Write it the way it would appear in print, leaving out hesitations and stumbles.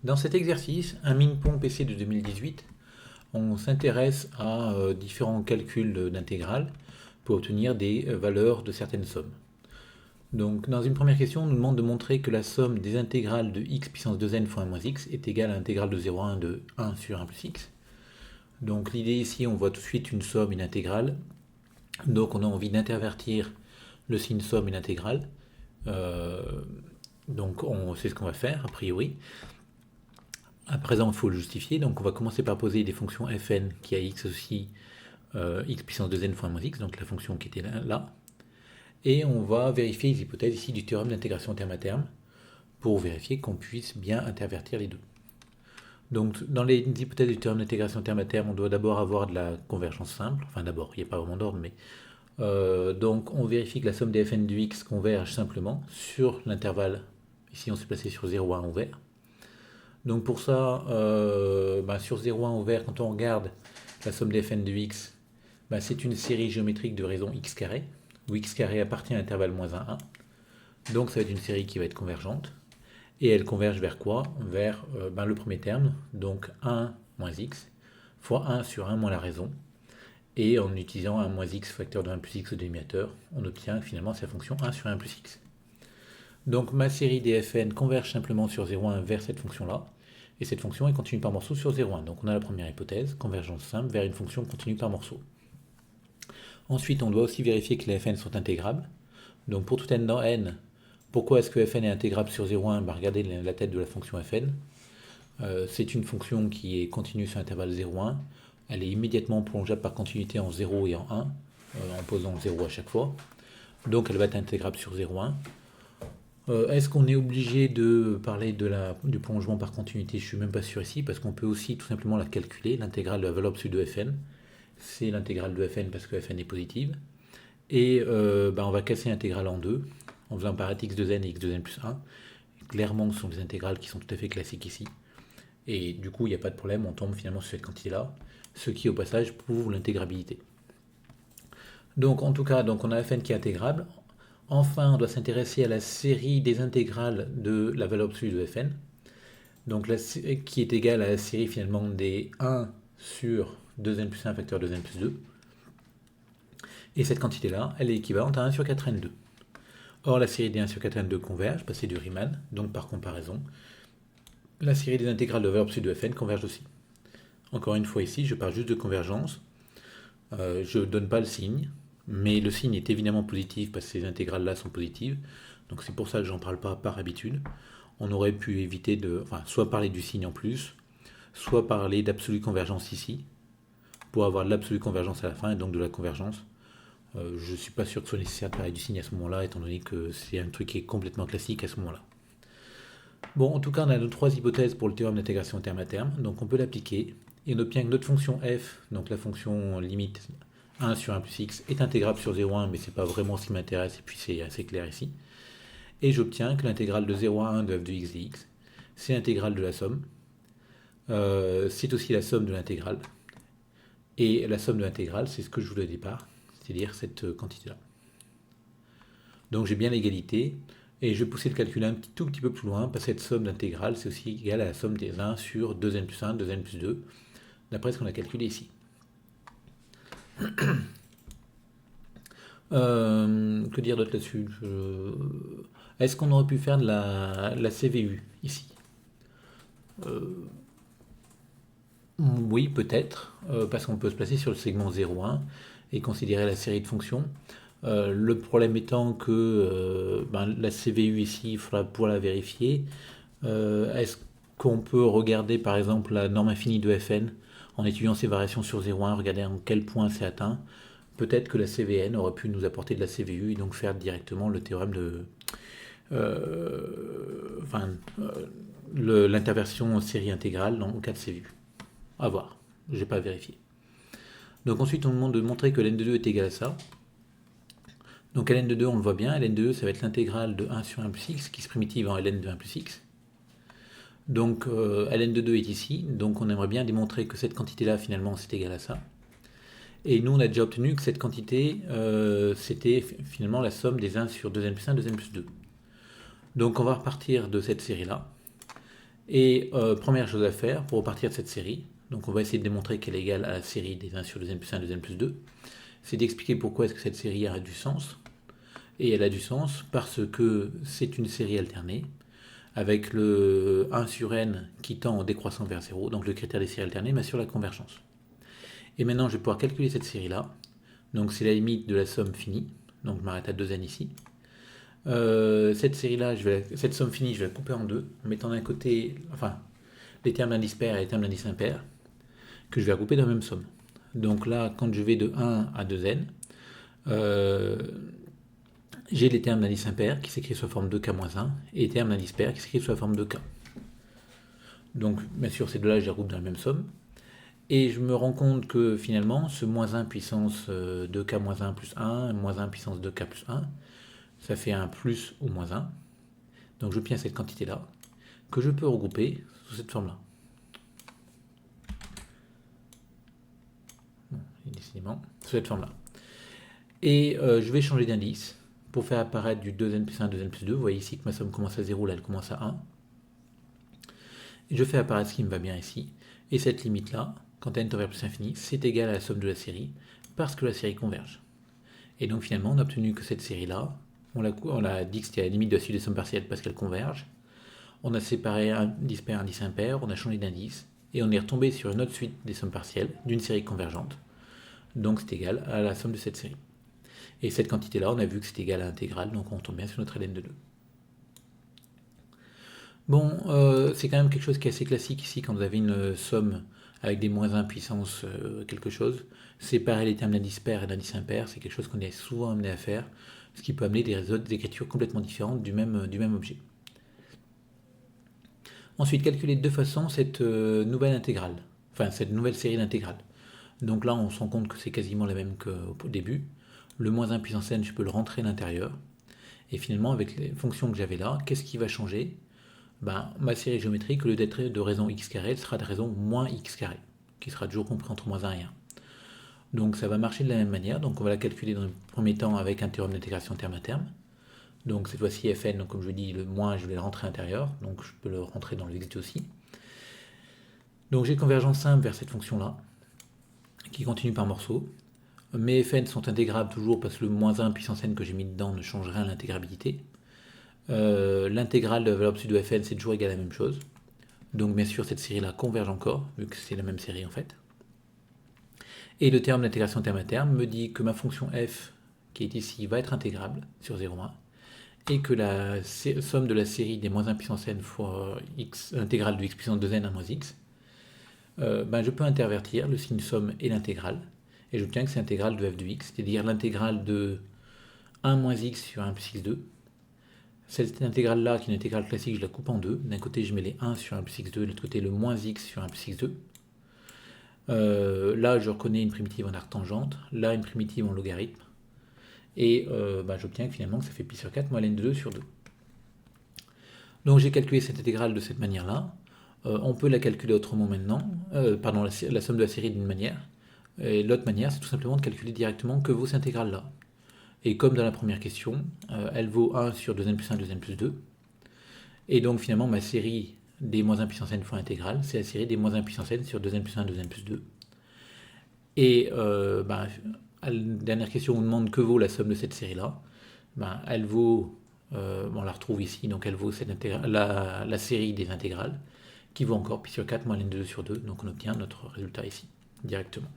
Dans cet exercice, un Minpong PC de 2018, on s'intéresse à différents calculs d'intégrales pour obtenir des valeurs de certaines sommes. Donc, dans une première question, on nous demande de montrer que la somme des intégrales de x puissance 2n fois 1 moins x est égale à l'intégrale de 0 à 1 de 1 sur 1 plus x. Donc, l'idée ici, on voit tout de suite une somme, une intégrale. Donc, on a envie d'intervertir le signe somme et l'intégrale. Euh, donc, c'est ce qu'on va faire, a priori. À présent, il faut le justifier. Donc, on va commencer par poser des fonctions fn qui a x aussi x puissance 2n fois 1 moins x, donc la fonction qui était là. Et on va vérifier les hypothèses ici du théorème d'intégration terme à terme pour vérifier qu'on puisse bien intervertir les deux. Donc, dans les hypothèses du théorème d'intégration terme à terme, on doit d'abord avoir de la convergence simple. Enfin, d'abord, il n'y a pas vraiment d'ordre, mais donc on vérifie que la somme des fn de x converge simplement sur l'intervalle. Ici, on s'est placé sur 0 à 1 ouvert. Donc pour ça, sur 0 à 1 ouvert, quand on regarde la somme des fn de x, c'est une série géométrique de raison x carré, où x carré appartient à l'intervalle moins 1, 1. Donc ça va être une série qui va être convergente. Et elle converge vers quoi? Vers le premier terme, donc 1 moins x, fois 1 sur 1 moins la raison. Et en utilisant 1 moins x facteur de 1 plus x au dénominateur, on obtient finalement sa fonction 1 sur 1 plus x. Donc ma série des fn converge simplement sur 0,1 vers cette fonction-là, et cette fonction est continue par morceau sur 0,1. Donc on a la première hypothèse, convergence simple vers une fonction continue par morceau. Ensuite, on doit aussi vérifier que les fn sont intégrables. Donc pour tout n dans n, pourquoi est-ce que fn est intégrable sur 0,1? Regardez la tête de la fonction fn. C'est une fonction qui est continue sur l'intervalle 0,1. Elle est immédiatement prolongeable par continuité en 0 et en 1, en posant 0 à chaque fois. Donc elle va être intégrable sur 0,1. Est-ce qu'on est obligé de parler du prolongement par continuité? Je ne suis même pas sûr ici, parce qu'on peut aussi tout simplement la calculer, l'intégrale de la valeur absolue de fn. C'est l'intégrale de fn parce que fn est positive. Et on va casser l'intégrale en deux, en faisant paraître x2n et x2n plus 1. Clairement, ce sont des intégrales qui sont tout à fait classiques ici. Et du coup, il n'y a pas de problème, on tombe finalement sur cette quantité-là, ce qui au passage prouve l'intégrabilité. Donc en tout cas, on a fn qui est intégrable. Enfin, on doit s'intéresser à la série des intégrales de la valeur absolue de fn, donc qui est égale à la série finalement des 1 sur 2n plus 1 facteur 2n plus 2. Et cette quantité-là, elle est équivalente à 1 sur 4n2. Or, la série des 1 sur 4n2 converge, c'est du Riemann, donc par comparaison, la série des intégrales de valeur absolue de fn converge aussi. Encore une fois ici, je parle juste de convergence. Je ne donne pas le signe, mais le signe est évidemment positif parce que ces intégrales-là sont positives. Donc c'est pour ça que j'en parle pas par habitude. On aurait pu éviter soit parler du signe en plus, soit parler d'absolue convergence ici, pour avoir de l'absolue convergence à la fin et donc de la convergence. Je ne suis pas sûr que ce soit nécessaire de parler du signe à ce moment-là, étant donné que c'est un truc qui est complètement classique à ce moment-là. Bon, en tout cas, on a nos trois hypothèses pour le théorème d'intégration terme à terme, donc on peut l'appliquer, et on obtient que notre fonction f, donc la fonction limite 1 sur 1 plus x, est intégrable sur 0,1, mais c'est pas vraiment ce qui m'intéresse, et puis c'est assez clair ici. Et j'obtiens que l'intégrale de 0 à 1 de f de x dx, c'est l'intégrale de la somme, c'est aussi la somme de l'intégrale, et la somme de l'intégrale, c'est ce que je voulais au départ, c'est-à-dire cette quantité-là. Donc j'ai bien l'égalité, et je vais pousser le calcul un tout petit peu plus loin, parce que cette somme d'intégrale, c'est aussi égal à la somme des 1 sur 2n plus 1, 2n plus 2, d'après ce qu'on a calculé ici. Que dire d'autre là-dessus? Est-ce qu'on aurait pu faire de la CVU ici? Oui, peut-être, parce qu'on peut se placer sur le segment 0,1 et considérer la série de fonctions. Le problème étant que la CVU ici, il faudra pouvoir la vérifier. Est-ce qu'on peut regarder par exemple la norme infinie de Fn en étudiant ces variations sur 0,1, regarder en quel point c'est atteint? Peut-être que la CVN aurait pu nous apporter de la CVU et donc faire directement le théorème de l'interversion série intégrale dans le cas de CVU. À voir, je n'ai pas vérifié. Donc ensuite on nous demande de montrer que ln de 2 est égal à ça. Donc ln de 2 on le voit bien, ln de 2 ça va être l'intégrale de 1 sur 1 plus x qui se primitive en ln de 1 plus x. Donc ln de 2 est ici, donc on aimerait bien démontrer que cette quantité-là finalement c'est égal à ça. Et nous on a déjà obtenu que cette quantité c'était finalement la somme des 1 sur 2n plus 1, 2n plus 2. Donc on va repartir de cette série-là. Et première chose à faire pour repartir de cette série, donc on va essayer de démontrer qu'elle est égale à la série des 1 sur 2n plus 1, 2n plus 2, c'est d'expliquer pourquoi est-ce que cette série a du sens. Et elle a du sens parce que c'est une série alternée, avec le 1 sur n qui tend en décroissant vers 0, donc le critère des séries alternées m'assure la convergence. Et maintenant je vais pouvoir calculer cette série-là, donc c'est la limite de la somme finie, donc je m'arrête à 2n ici. Cette série-là, cette somme finie, je vais la couper en deux, en mettant d'un côté, enfin, les termes d'indice pair et les termes d'indice impair, que je vais regrouper dans la même somme. Donc là, quand je vais de 1 à 2n, j'ai les termes d'indice impair qui s'écrivent sous la forme 2k-1 et les termes d'indice pair qui s'écrivent sous la forme 2k. Donc, bien sûr, ces deux-là, je les regroupe dans la même somme. Et je me rends compte que finalement, ce moins 1 puissance 2k-1 plus 1, moins 1 puissance 2k plus 1, ça fait un plus ou moins 1. Donc j'obtiens cette quantité-là, que je peux regrouper sous cette forme-là. Bon, décidément, sous cette forme-là. Et je vais changer d'indice pour faire apparaître du 2n plus 1, 2n plus 2. Vous voyez ici que ma somme commence à 0, là elle commence à 1. Et je fais apparaître ce qui me va bien ici. Et cette limite-là, quand n tend vers plus infini, c'est égal à la somme de la série, parce que la série converge. Et donc finalement, on a obtenu que cette série-là, on a dit que c'était la limite de la suite des sommes partielles parce qu'elles convergent. On a séparé indice pair, indice impair, on a changé d'indice, et on est retombé sur une autre suite des sommes partielles d'une série convergente. Donc c'est égal à la somme de cette série. Et cette quantité-là, on a vu que c'est égal à l'intégrale, donc on tombe bien sur notre ln de 2. Bon, c'est quand même quelque chose qui est assez classique ici, quand vous avez une somme avec des moins 1 puissance quelque chose. Séparer les termes d'indice pair et d'indice impair, c'est quelque chose qu'on est souvent amené à faire, ce qui peut amener des réseaux d'écriture complètement différentes du même objet. Ensuite, calculer de deux façons cette nouvelle intégrale, enfin cette nouvelle série d'intégrales. Donc là, on se rend compte que c'est quasiment la même qu'au début. Le moins 1 puissance n, je peux le rentrer à l'intérieur. Et finalement, avec les fonctions que j'avais là, qu'est-ce qui va changer? Ma série géométrique, au lieu d'être de raison x carré, elle sera de raison moins x carré, qui sera toujours compris entre moins 1 et 1. Donc ça va marcher de la même manière. Donc on va la calculer dans le premier temps avec un théorème d'intégration terme à terme. Donc cette fois-ci fn, donc comme je dis, le moins je vais le rentrer à l'intérieur, donc je peux le rentrer dans le x aussi. Donc j'ai convergence simple vers cette fonction-là, qui continue par morceaux. Mes fn sont intégrables toujours parce que le moins 1 puissance n que j'ai mis dedans ne change rien à l'intégrabilité. L'intégrale de la valeur absolue de fn c'est toujours égal à la même chose. Donc bien sûr cette série-là converge encore, vu que c'est la même série en fait. Et le terme d'intégration terme à terme me dit que ma fonction f, qui est ici, va être intégrable sur 0,1, et que la somme de la série des moins 1 puissance n fois x, intégrale de x puissance 2n à moins x, je peux intervertir le signe somme et l'intégrale, et j'obtiens que c'est l'intégrale de f de x, c'est-à-dire l'intégrale de 1 moins x sur 1 plus x2. Cette intégrale-là, qui est une intégrale classique, je la coupe en deux. D'un côté, je mets les 1 sur 1 plus x2, de l'autre côté, le moins x sur 1 plus x2. Là, je reconnais une primitive en arctangente, là, une primitive en logarithme. Et j'obtiens finalement que ça fait pi sur 4 moins ln de 2 sur 2. Donc j'ai calculé cette intégrale de cette manière-là. On peut la calculer autrement maintenant, la somme de la série d'une manière. Et l'autre manière, c'est tout simplement de calculer directement que vaut cette intégrale-là. Et comme dans la première question, elle vaut 1 sur 2n plus 1, 2n plus 2. Et donc finalement, ma série des moins 1 puissance n fois intégrale, c'est la série des moins 1 puissance n sur 2n plus 1, 2n plus 2. Et à la dernière question, on nous demande que vaut la somme de cette série-là. Elle vaut, on la retrouve ici, donc elle vaut la série des intégrales, qui vaut encore pi sur 4 moins ln de 2 sur 2. Donc on obtient notre résultat ici, directement.